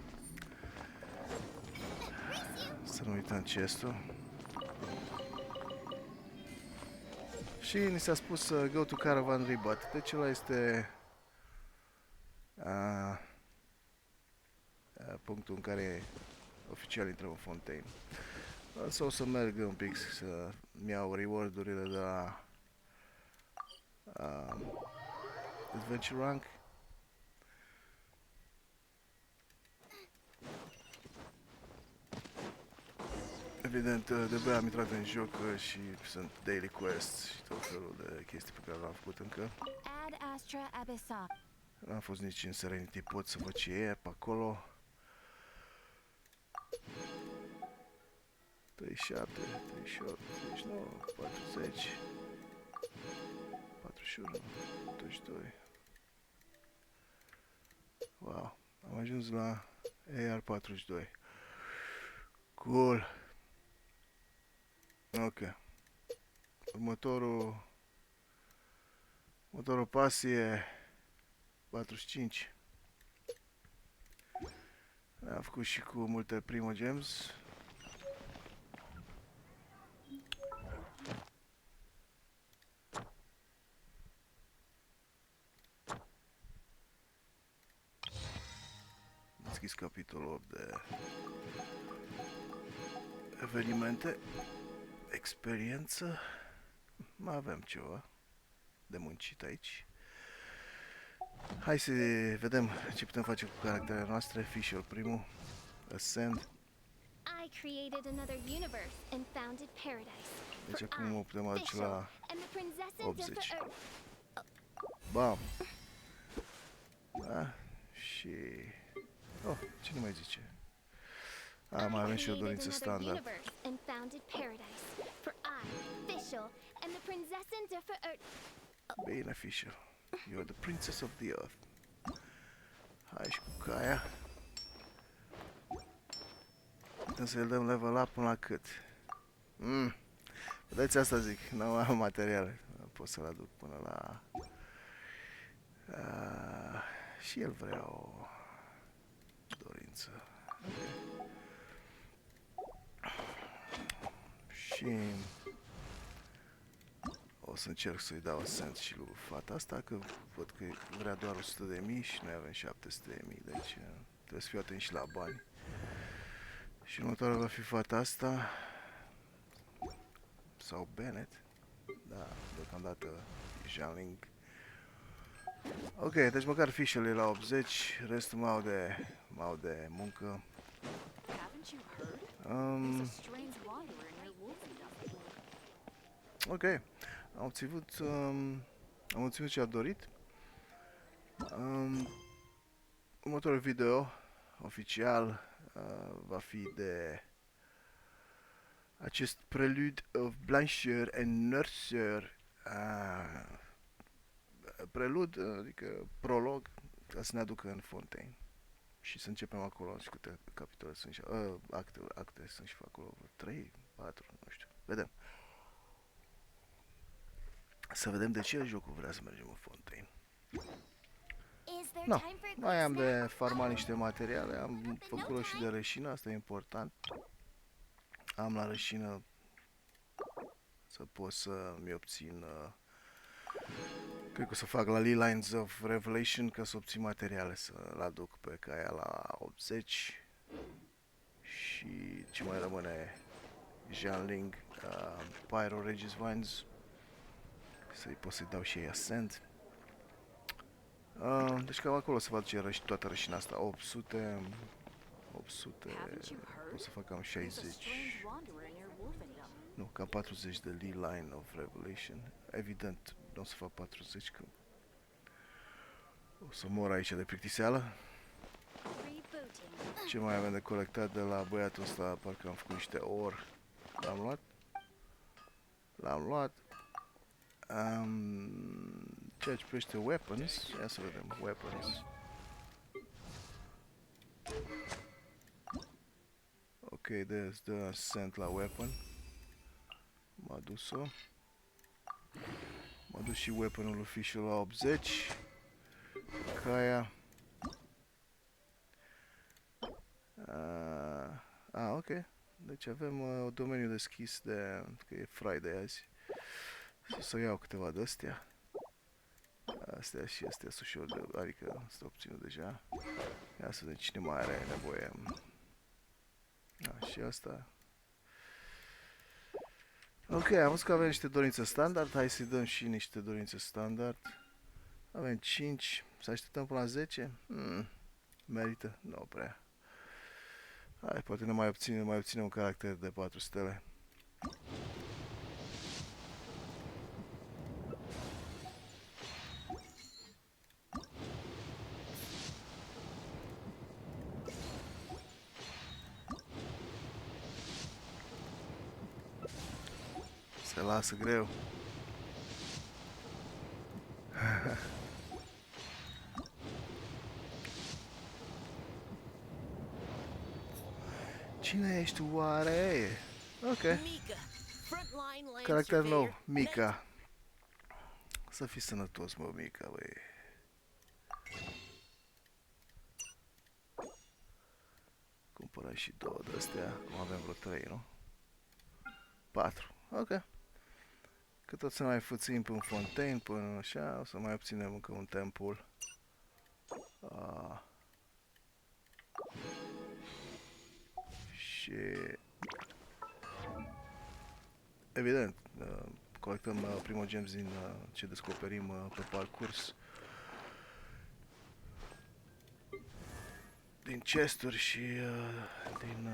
Să nu uităm chestul. Și ni s-a spus go to caravan rebut. Deci ăla este punctul în care oficial intrăm în Fontaine. Însă o să merg un pic să-mi iau reward-urile de la Adventure Rank. Evident, de-abia am intrat în joc și sunt daily quests și tot felul de chestii pe care le-am făcut încă. Ad Astra Abyssa. N-am fost nici în Serenity, pot să văd ce e pe acolo. 37, 38, 39, 40, 41, 22. Wow, am ajuns la AR42. Cool. Ok. Următorul pas e 45. Am făcut și cu multe primo gems. Deschis capitolul 8 de evenimente. Experiență. Mai avem ceva de muncit aici. Hai să vedem ce putem face cu caracterele noastre. Official primul. Ascend. I created another universe and founded paradise. Deci For acum o putem aduce la and the princess 80. Bam! Da? Și... Oh, cine mai zice? Mai avem și o dorință standard. Bine, Fisher. You're the princess of the earth. Hai și cu caia. Putem să-i dăm level up până la cât? Vedeți, asta zic, nu am materiale. Pot să-l aduc până la... și el vrea o dorință. Și o să încerc să-i dau ascent și lui fata asta, că văd că vrea doar 100.000 și noi avem 700.000, deci trebuie să fiu atent și la bani. Și următoarea va fi fata asta sau Bennett. Da, deocamdată e Jiangling. Ok, deci măcar fișele la 80, restul m-au de muncă. Ok, am obținut ce am dorit. Următorul video oficial va fi de acest prelude of blancheur and nurture. Prelud, adică prolog, ca să ne aducă în Fontaine. Și să începem acolo, și câte capitole sunt și acte sunt și acolo, 3, 4, nu știu. Vedem. Să vedem de ce jocul vrea să mergem în Fontaine. No, mai am de farmat niște materiale, am făcut și de rășină, asta e important. Am la rășină să pot să-mi obțin... Cred că o să fac la Lines of Revelation ca să obțin materiale, să-l aduc pe caia la 80. Și ce mai rămâne? Jiangling, Pyro Regis Vines. Pot să-i dau și ei ascent. Deci cam acolo se va duce toată rășina asta. 800... O să fac cam 60. Nu, cam 40 de Line of Revelation. Evident, nu o să fac 40, că o să mor aici de plictiseală. Ce mai avem de colectat de la băiatul ăsta? Parcă am făcut niște or. L-am luat? L-am luat. Ceea ce privește weapons, ia să vedem, weapons. Ok, dă ascent la weapon. M-a dus-o. M-a dus și weaponul official la 80. Caia. Ok. Deci avem un domeniu deschis că e Friday azi. Să iau câteva de astea. Astea și astea sunt ușor de... Adică asta obținut deja. Ia să vedem cine mai are nevoie. Și asta. Ok, am văzut că avem niște dorințe standard. Hai să-i dăm și niște dorințe standard. Avem 5. Să așteptăm până la 10? Merită? Nu prea. Hai, poate ne mai obținem un caracter de 4 stele. Se lasă greu. Cine ești oare? Ok. Caracter nou, Mika. Să fii sănătos, mă, Mika, băi. Cumpărai și 2 de astea. Acum avem vreo 3, nu? 4. Ok. Că tot să mai fuțim până Fontaine, până așa, o să mai obținem încă un templu. Și... Evident, colectăm primogems din ce descoperim pe parcurs. Din chesturi și din...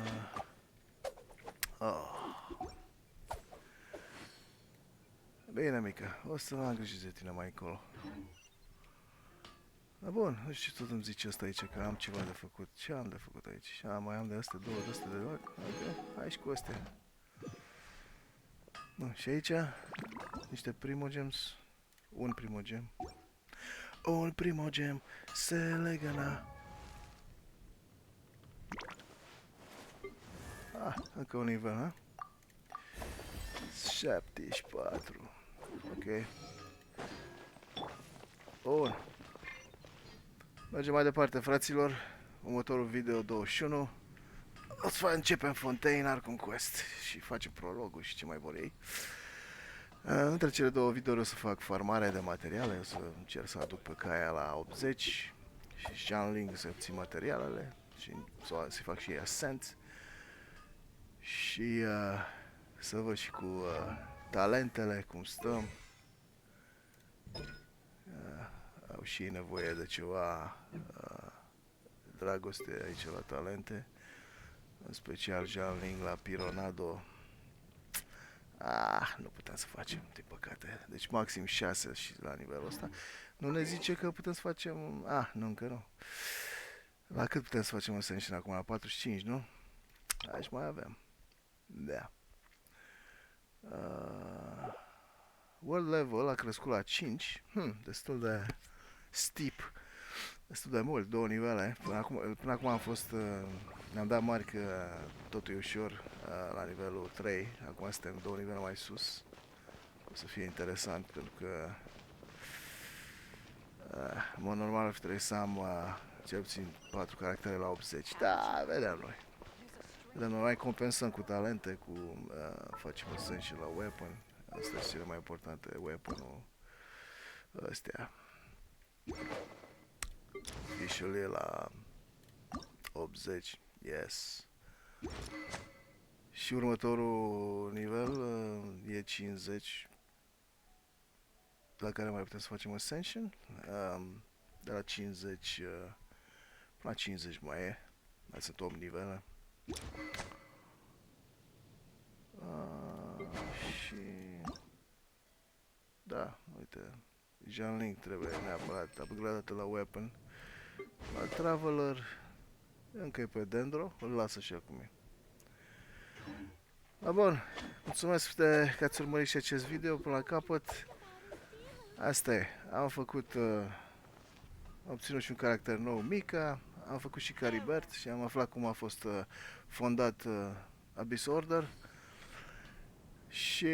Bine, Mika, o să am grijă de tine mai încolo. Dar bun, nu știu ce tot îmi zice ăsta aici, că am ceva de făcut. Ce am de făcut aici? Mai am de astea, două de astea de loc. Ok, hai și cu astea. Bun, și aici, niște primogems. Un primogem. Un primogem se legăna. Încă un nivel, ha? 74. Ok. Bun. Mergem mai departe, fraților. Următorul video 21. O să începem Fontaine Archon Quest și facem prologul și ce mai vor ei. Între cele două videouri o să fac farmare de materiale, o să încerc să aduc pe caia la 80 și Janling să obțin materialele și să fac și Ascent și să văd și cu talentele cum stăm. Au și nevoie de ceva dragoste aici la talente, în special Janling la Pironado. Nu putem să facem, din păcate. Deci maxim 6 și la nivelul ăsta. Nu ne zice că putem să facem... nu, încă nu. La cât putem să facem Ascension acum? La 45, nu? Aici mai avem. Da. World level a crescut la 5. Destul de steep. Destul de mult, 2 nivele. Până acum am fost... ne-am dat mari că totul e ușor la nivelul 3. Acum suntem 2 nivele mai sus. O să fie interesant pentru că în mod normal ar fi trebuit să am cel puțin 4 caractere la 80. Da, vedem noi. Vedem noi, mai compensăm cu talente, cu facem Ascension și la weapon. Asta e cele mai importante, weapon-ul ăstea. Fișul e la 80, yes. Și următorul nivel e 50, la care mai putem să facem Ascension. De la 50 până la 50 mai e. Mai sunt 8 nivele. Și... da, uite. Janling trebuie neapărat upgradată la weapon. La Traveler încă e pe Dendro, îl lasă și acum e. Bun, mulțumesc că ați urmărit și acest video până la capăt. Asta e, am făcut, am obținut și un caracter nou, Mika, am făcut și Caribert și am aflat cum a fost fondat Abyss Order. Și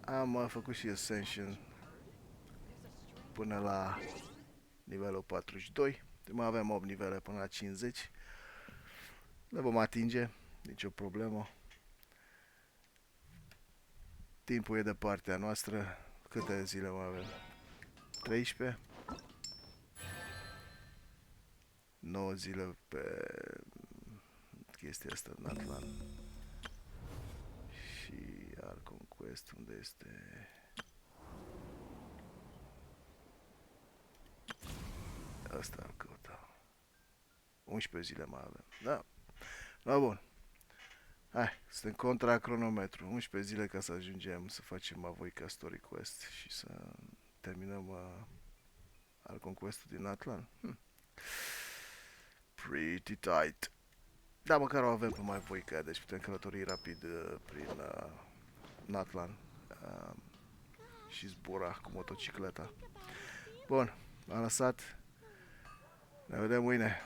am făcut și Ascension până la nivelul 42. Mai avem 8 nivele până la 50. Le vom atinge, nicio problemă. Timpul e de partea noastră. Câte zile mai avem? 13? 9 zile pe chestia asta în Atlan. Și Archon Quest, unde este? Asta am căutat. 11 zile mai avem. Da. Da, bun. Hai, suntem contra cronometru. 11 zile ca să ajungem să facem Avoica Story Quest și să terminăm Archon Quest-ul din Atlan. Pretty tight. Da, măcar o avem pe mai Voica, deci putem călători rapid prin Atlan și zbura cu motocicleta. Bun, am lăsat. Ne vedem mâine.